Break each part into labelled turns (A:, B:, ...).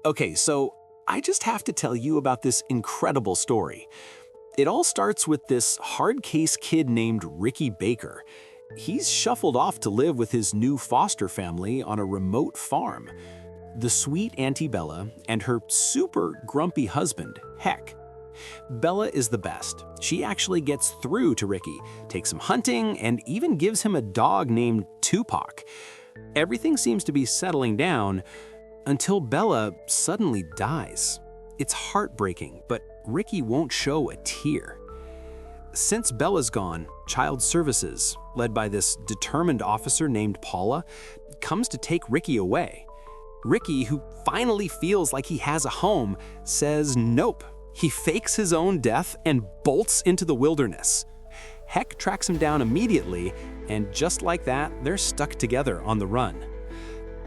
A: Okay, so I just have to tell you about this incredible story. It all starts with this hard case kid named Ricky Baker. He's shuffled off to live with his new foster family on a remote farm. The sweet Auntie Bella and her super grumpy husband, Hec. Bella is the best. She actually gets through to Ricky, takes him hunting, and even gives him a dog named Tupac. Everything seems to be settling down until Bella suddenly dies. It's heartbreaking, but Ricky won't show a tear. Since Bella's gone, Child Services, led by this determined officer named Paula, comes to take Ricky away. Ricky, who finally feels like he has a home, says nope. He fakes his own death and bolts into the wilderness. Hec tracks him down immediately, and just like that, they're stuck together on the run.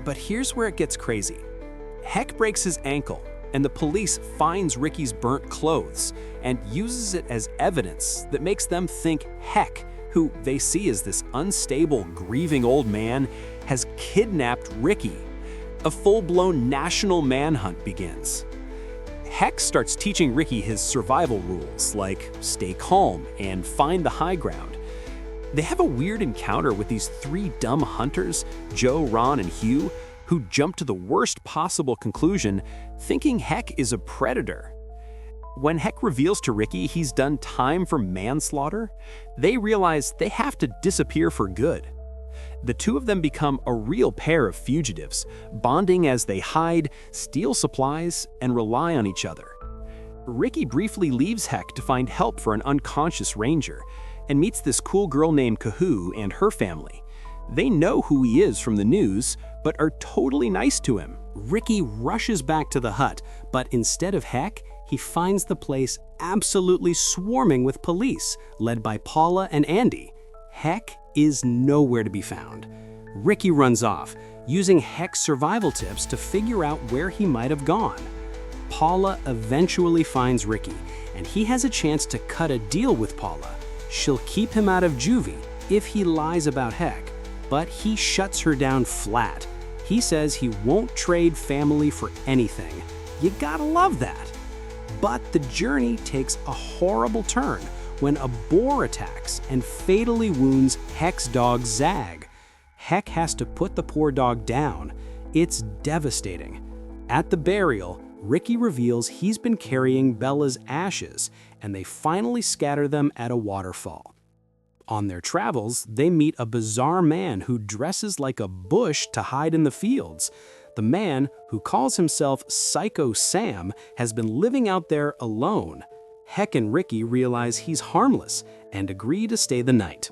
A: But here's where it gets crazy. Hec breaks his ankle, and the police finds Ricky's burnt clothes and uses it as evidence that makes them think Hec, who they see as this unstable, grieving old man, has kidnapped Ricky. A full-blown national manhunt begins. Hec starts teaching Ricky his survival rules, like stay calm and find the high ground. They have a weird encounter with these three dumb hunters, Joe, Ron, and Hugh, who jump to the worst possible conclusion, thinking Hec is a predator. When Hec reveals to Ricky he's done time for manslaughter, they realize they have to disappear for good. The two of them become a real pair of fugitives, bonding as they hide, steal supplies, and rely on each other. Ricky briefly leaves Hec to find help for an unconscious ranger, and meets this cool girl named Kahoo and her family. They know who he is from the news, but are totally nice to him. Ricky rushes back to the hut, but instead of Hec, he finds the place absolutely swarming with police, led by Paula and Andy. Hec is nowhere to be found. Ricky runs off, using Hec's survival tips to figure out where he might have gone. Paula eventually finds Ricky, and he has a chance to cut a deal with Paula. She'll keep him out of juvie if he lies about Hec, but he shuts her down flat. He says he won't trade family for anything. You gotta love that. But the journey takes a horrible turn when a boar attacks and fatally wounds Hec's dog Zag. Hec has to put the poor dog down. It's devastating. At the burial, Ricky reveals he's been carrying Bella's ashes, and they finally scatter them at a waterfall. On their travels, they meet a bizarre man who dresses like a bush to hide in the fields. The man, who calls himself Psycho Sam, has been living out there alone. Hec and Ricky realize he's harmless and agree to stay the night.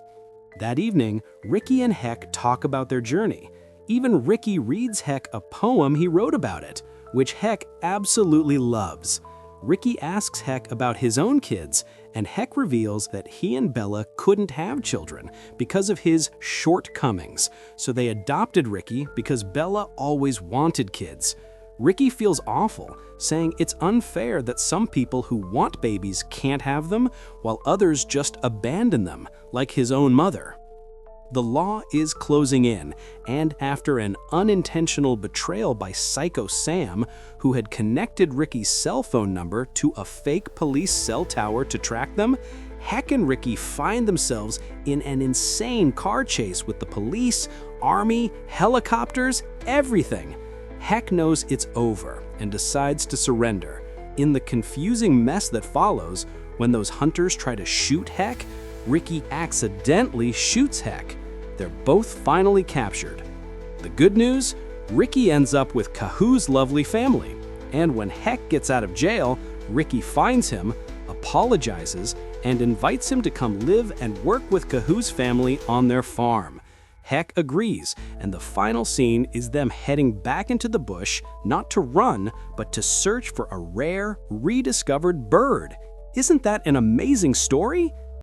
A: That evening, Ricky and Hec talk about their journey. Even Ricky reads Hec a poem he wrote about it, which Hec absolutely loves. Ricky asks Hec about his own kids, and Hec reveals that he and Bella couldn't have children because of his shortcomings, so they adopted Ricky because Bella always wanted kids. Ricky feels awful, saying it's unfair that some people who want babies can't have them, while others just abandon them, like his own mother. The law is closing in, and after an unintentional betrayal by Psycho Sam, who had connected Ricky's cell phone number to a fake police cell tower to track them, Hec and Ricky find themselves in an insane car chase with the police, army, helicopters, everything. Hec knows it's over and decides to surrender. In the confusing mess that follows, when those hunters try to shoot Hec, Ricky accidentally shoots Hec. They're both finally captured. The good news? Ricky ends up with Kahoo's lovely family. And when Hec gets out of jail, Ricky finds him, apologizes, and invites him to come live and work with Kahoo's family on their farm. Hec agrees, and the final scene is them heading back into the bush, not to run, but to search for a rare, rediscovered bird. Isn't that an amazing story?